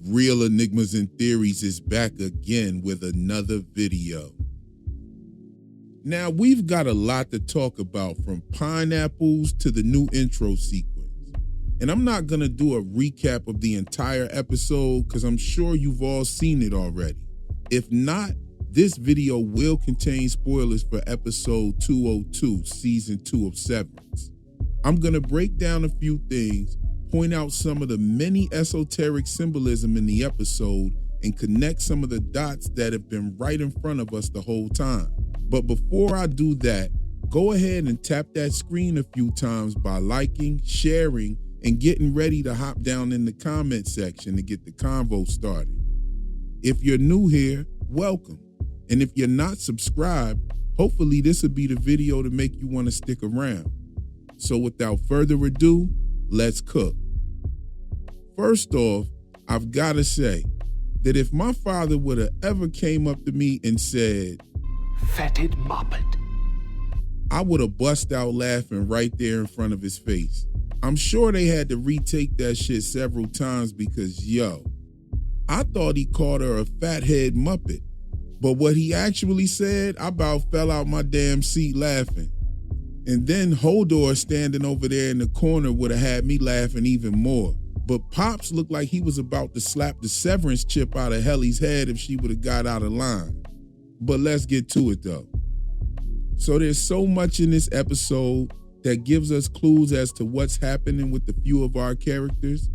Real Enigmas and Theories is back again with another video. Now, we've got a lot to talk about, from pineapples to the new intro sequence. And I'm not going to do a recap of the entire episode because I'm sure you've all seen it already. If not, this video will contain spoilers for episode 202, season 2 of Severance. I'm going to break down a few things, point out some of the many esoteric symbolism in the episode, and connect some of the dots that have been right in front of us the whole time. But before I do that, go ahead and tap that screen a few times by liking, sharing, and getting ready to hop down in the comment section to get the convo started. If you're new here, welcome. And if you're not subscribed, hopefully this will be the video to make you want to stick around. So without further ado, let's cook. First off, I've got to say that if my father would have ever came up to me and said, "Fetid Muppet," I would have bust out laughing right there in front of his face. I'm sure they had to retake that shit several times because, I thought he called her a fathead Muppet. But what he actually said, I about fell out my damn seat laughing. And then Hodor standing over there in the corner would have had me laughing even more. But Pops looked like he was about to slap the Severance chip out of Helly's head if she would have got out of line. But let's get to it though. So there's so much in this episode that gives us clues as to what's happening with a few of our characters.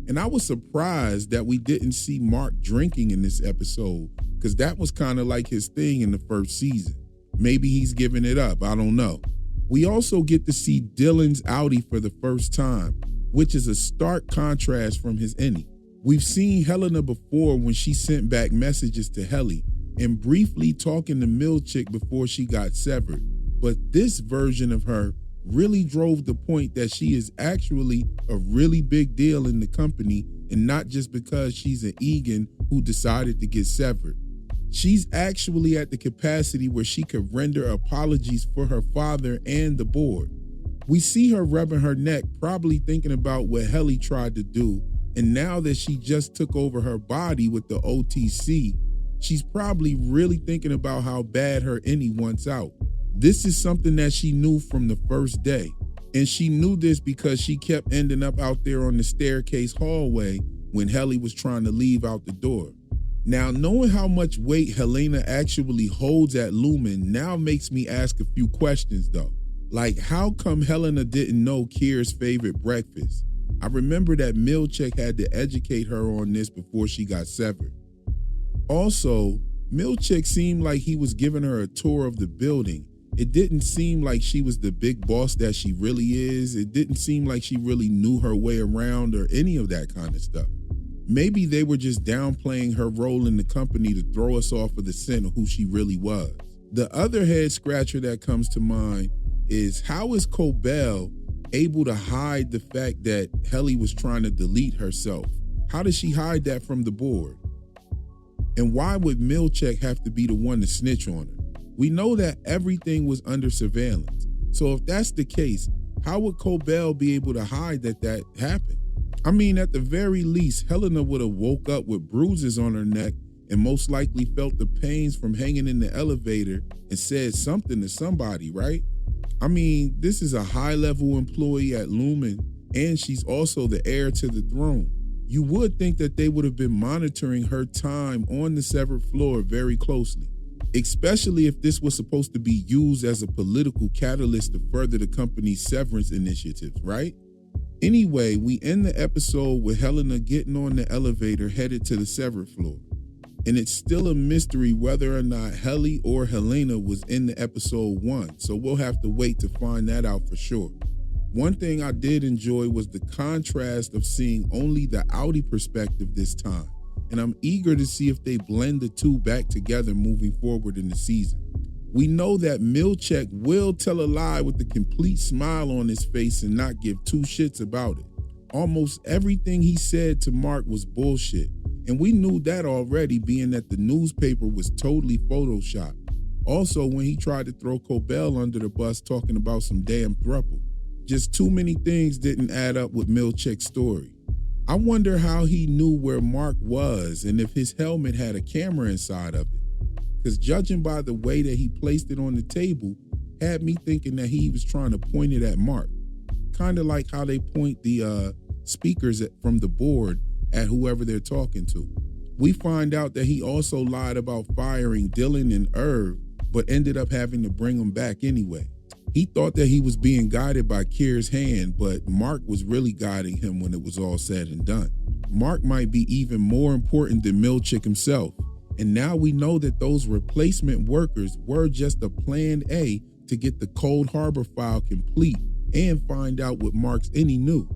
And I was surprised that we didn't see Mark drinking in this episode, because that was kind of like his thing in the first season. Maybe he's giving it up, I don't know. We also get to see Dylan's outie for the first time, which is a stark contrast from his Innie. We've seen Helena before when she sent back messages to Helly and briefly talking to Milchick before she got severed. But this version of her really drove the point that she is actually a really big deal in the company, and not just because she's an Egan who decided to get severed. She's actually at the capacity where she could render apologies for her father and the board. We see her rubbing her neck, probably thinking about what Helly tried to do, and now that she just took over her body with the OTC, she's probably really thinking about how bad her Innie wants out. This is something that she knew from the first day, and she knew this because she kept ending up out there on the staircase hallway when Helly was trying to leave out the door. Now, knowing how much weight Helena actually holds at Lumon now makes me ask a few questions though. Like, how come Helena didn't know Kier's favorite breakfast? I remember that Milchick had to educate her on this before she got severed. Also, Milchick seemed like he was giving her a tour of the building. It didn't seem like she was the big boss that she really is. It didn't seem like she really knew her way around or any of that kind of stuff. Maybe they were just downplaying her role in the company to throw us off of the scent of who she really was. The other head scratcher that comes to mind is, how is Cobell able to hide the fact that Helly was trying to delete herself? How does she hide that from the board? And why would Milchick have to be the one to snitch on her? We know that everything was under surveillance. So if that's the case, how would Cobell be able to hide that happened? I mean, at the very least, Helena would have woke up with bruises on her neck and most likely felt the pains from hanging in the elevator and said something to somebody, right? I mean, this is a high-level employee at Lumon, and she's also the heir to the throne. You would think that they would have been monitoring her time on the severed floor very closely, especially if this was supposed to be used as a political catalyst to further the company's severance initiatives, right? Anyway, we end the episode with Helena getting on the elevator headed to the severed floor. And it's still a mystery whether or not Helly or Helena was in the episode 1, so we'll have to wait to find that out for sure. One thing I did enjoy was the contrast of seeing only the outie perspective this time, and I'm eager to see if they blend the two back together moving forward in the season. We know that Milchick will tell a lie with a complete smile on his face and not give two shits about it. Almost everything he said to Mark was bullshit, and we knew that already, being that the newspaper was totally photoshopped. Also, when he tried to throw Cobell under the bus talking about some damn throuple. Just too many things didn't add up with Milchick's story. I wonder how he knew where Mark was and if his helmet had a camera inside of it. Because judging by the way that he placed it on the table, had me thinking that he was trying to point it at Mark. Kind of like how they point the speakers from the board at whoever they're talking to. We find out that he also lied about firing Dylan and Irv, but ended up having to bring them back anyway. He thought that he was being guided by Kier's hand, but Mark was really guiding him when it was all said and done. Mark might be even more important than Milchick himself. And now we know that those replacement workers were just a plan A to get the Cold Harbor file complete and find out what Mark's Innie knew.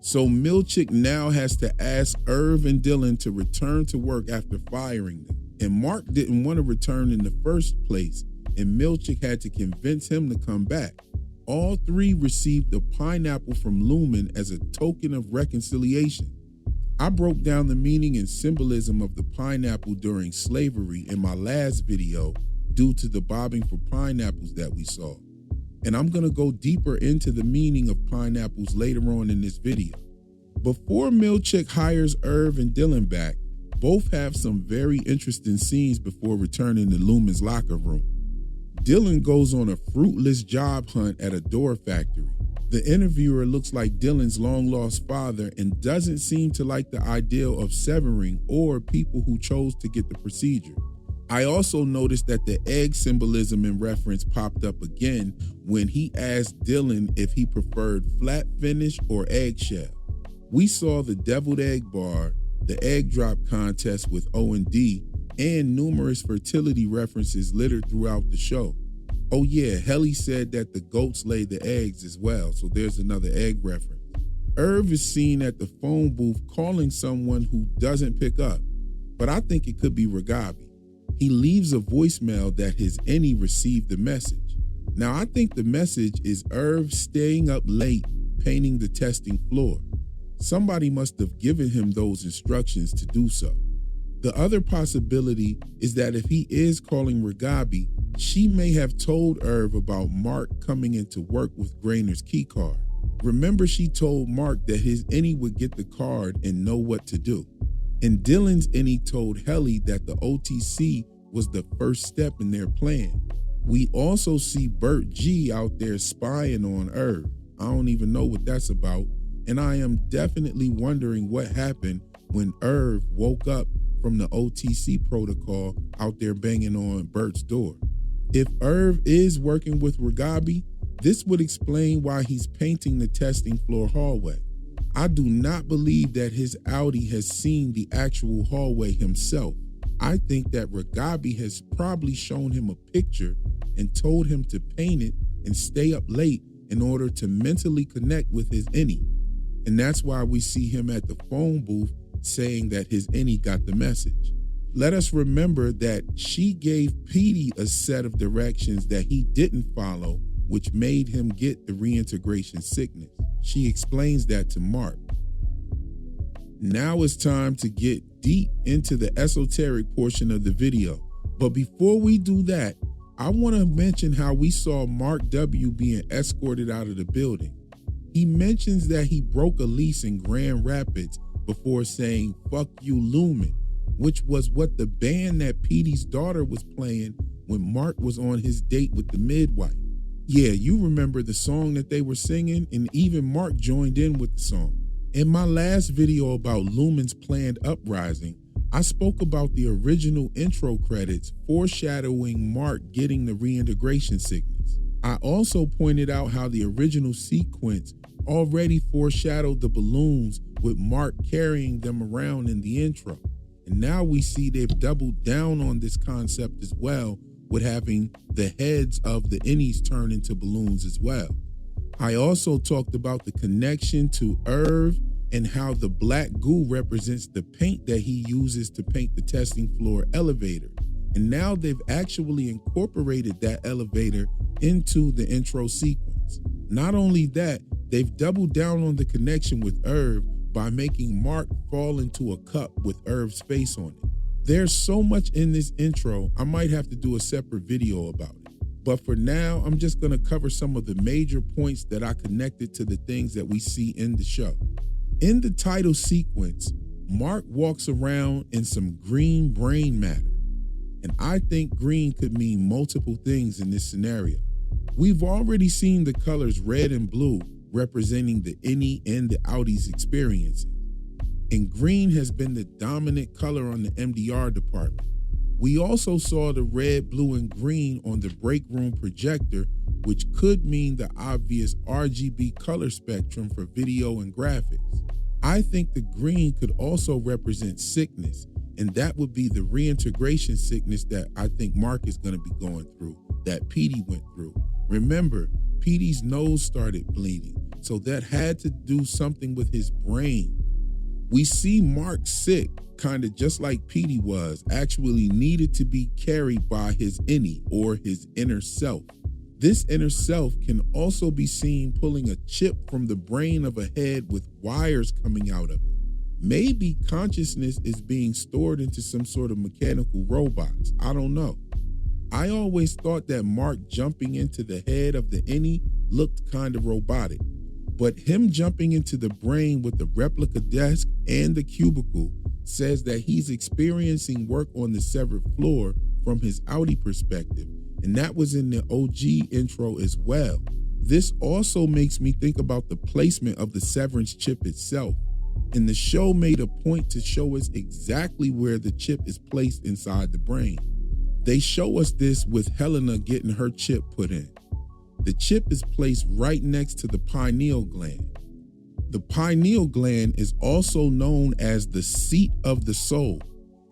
So Milchick now has to ask Irv and Dylan to return to work after firing them. And Mark didn't want to return in the first place, and Milchick had to convince him to come back. All three received a pineapple from Lumon as a token of reconciliation. I broke down the meaning and symbolism of the pineapple during slavery in my last video due to the bobbing for pineapples that we saw. And I'm going to go deeper into the meaning of pineapples later on in this video. Before Milchick hires Irv and Dylan back, both have some very interesting scenes before returning to Lumon's locker room. Dylan goes on a fruitless job hunt at a door factory. The interviewer looks like Dylan's long-lost father and doesn't seem to like the idea of severing or people who chose to get the procedure. I also noticed that the egg symbolism in reference popped up again when he asked Dylan if he preferred flat finish or eggshell. We saw the deviled egg bar, the egg drop contest with O&D, and numerous fertility references littered throughout the show. Oh yeah, Helly said that the goats lay the eggs as well, so there's another egg reference. Irv is seen at the phone booth calling someone who doesn't pick up, but I think it could be Ragabi. He leaves a voicemail that his Innie received the message. Now I think the message is Irv staying up late painting the testing floor. Somebody must have given him those instructions to do so. The other possibility is that if he is calling Ragabi, she may have told Irv about Mark coming into work with Grainer's key card. Remember, she told Mark that his Innie would get the card and know what to do. And Dylan's Innie told Helly that the OTC was the first step in their plan. We also see Bert G out there spying on Irv. I don't even know what that's about, and I am definitely wondering what happened when Irv woke up from the OTC protocol out there banging on Bert's door. If Irv is working with Ragabi, this would explain why he's painting the testing floor hallway. I do not believe that his Audi has seen the actual hallway himself. I think that Ragabi has probably shown him a picture and told him to paint it and stay up late in order to mentally connect with his Innie. And that's why we see him at the phone booth saying that his Innie got the message. Let us remember that she gave Petey a set of directions that he didn't follow, which made him get the reintegration sickness. She explains that to Mark. Now it's time to get deep into the esoteric portion of the video. But before we do that, I want to mention how we saw Mark W. being escorted out of the building. He mentions that he broke a lease in Grand Rapids before saying, "Fuck you, Lumon," which was what the band that Petey's daughter was playing when Mark was on his date with the midwife. Yeah, you remember the song that they were singing, and even Mark joined in with the song. In my last video about Lumon's planned uprising, I spoke about the original intro credits foreshadowing Mark getting the reintegration sickness. I also pointed out how the original sequence already foreshadowed the balloons with Mark carrying them around in the intro. And now we see they've doubled down on this concept as well, with having the heads of the Innies turn into balloons as well. I also talked about the connection to Irv and how the black goo represents the paint that he uses to paint the testing floor elevator. And now they've actually incorporated that elevator into the intro sequence. Not only that, they've doubled down on the connection with Irv by making Mark fall into a cup with Irv's face on it. There's so much in this intro, I might have to do a separate video about it. But for now, I'm just gonna cover some of the major points that I connected to the things that we see in the show. In the title sequence, Mark walks around in some green brain matter, and I think green could mean multiple things in this scenario. We've already seen the colors red and blue representing the Innie and the outies experiences, and green has been the dominant color on the MDR department. We also saw the red, blue, and green on the break room projector, which could mean the obvious RGB color spectrum for video and graphics. I think the green could also represent sickness, and that would be the reintegration sickness that I think Mark is going to be going through, that Petey went through. Remember, Petey's nose started bleeding, so that had to do something with his brain. We see Mark sick, kind of just like Petey was, actually needed to be carried by his Innie, or his inner self. This inner self can also be seen pulling a chip from the brain of a head with wires coming out of it. Maybe consciousness is being stored into some sort of mechanical robots. I don't know. I always thought that Mark jumping into the head of the Innie looked kind of robotic, but him jumping into the brain with the replica desk and the cubicle says that he's experiencing work on the severed floor from his outie perspective, and that was in the OG intro as well. This also makes me think about the placement of the Severance chip itself, and the show made a point to show us exactly where the chip is placed inside the brain. They show us this with Helena getting her chip put in. The chip is placed right next to the pineal gland. The pineal gland is also known as the seat of the soul,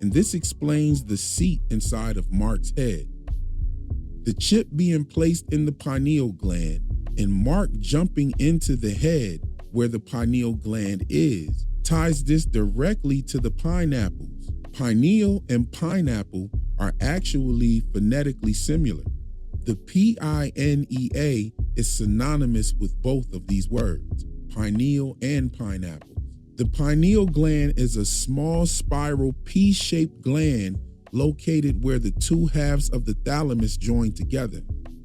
and this explains the seat inside of Mark's head. The chip being placed in the pineal gland and Mark jumping into the head where the pineal gland is ties this directly to the pineapples. Pineal and pineapple are actually phonetically similar. The PINEA is synonymous with both of these words, pineal and pineapples. The pineal gland is a small spiral P-shaped gland located where the two halves of the thalamus join together.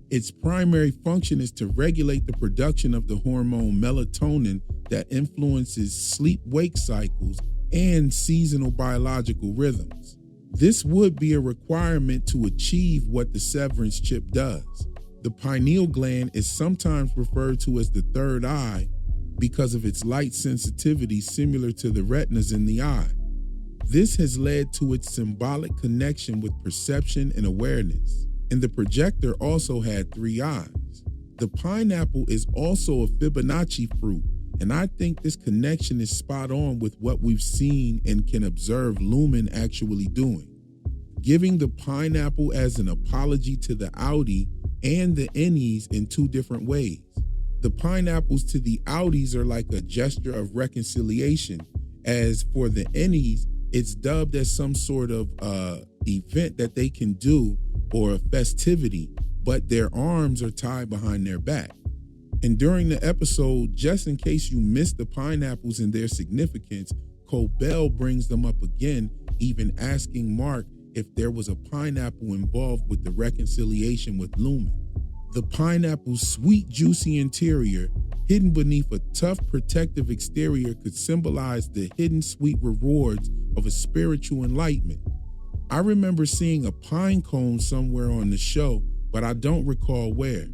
Its primary function is to regulate the production of the hormone melatonin that influences sleep-wake cycles and seasonal biological rhythms. This would be a requirement to achieve what the Severance chip does. The pineal gland is sometimes referred to as the third eye because of its light sensitivity similar to the retinas in the eye. This has led to its symbolic connection with perception and awareness. And the projector also had 3 eyes. The pineapple is also a Fibonacci fruit, and I think this connection is spot on with what we've seen and can observe Lumon actually doing, giving the pineapple as an apology to the outie and the Innies in 2 different ways. The pineapples to the outies are like a gesture of reconciliation, as for the Innies, it's dubbed as some sort of event that they can do or a festivity, but their arms are tied behind their back. And during the episode, just in case you missed the pineapples and their significance, Cobell brings them up again, even asking Mark if there was a pineapple involved with the reconciliation with Lumon. The pineapple's sweet, juicy interior, hidden beneath a tough, protective exterior, could symbolize the hidden sweet rewards of a spiritual enlightenment. I remember seeing a pine cone somewhere on the show, but I don't recall where.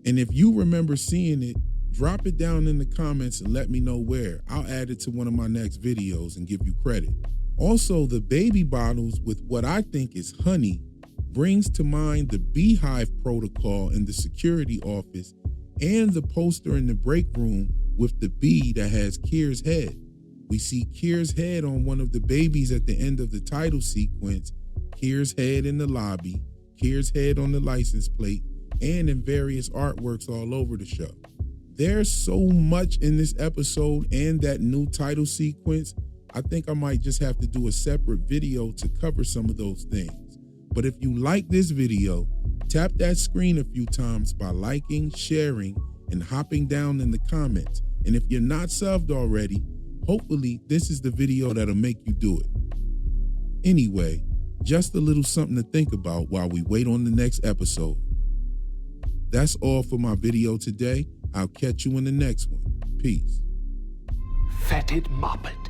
And if you remember seeing it, drop it down in the comments and let me know where. I'll add it to one of my next videos and give you credit. Also, the baby bottles with what I think is honey brings to mind the beehive protocol in the security office and the poster in the break room with the bee that has Kier's head. We see Kier's head on one of the babies at the end of the title sequence, Kier's head in the lobby, Kier's head on the license plate, and in various artworks all over the show. There's so much in this episode and that new title sequence, I think I might just have to do a separate video to cover some of those things. But if you like this video, tap that screen a few times by liking, sharing, and hopping down in the comments. And if you're not subbed already, hopefully this is the video that'll make you do it. Anyway, just a little something to think about while we wait on the next episode. That's all for my video today. I'll catch you in the next one. Peace. fetid moppet.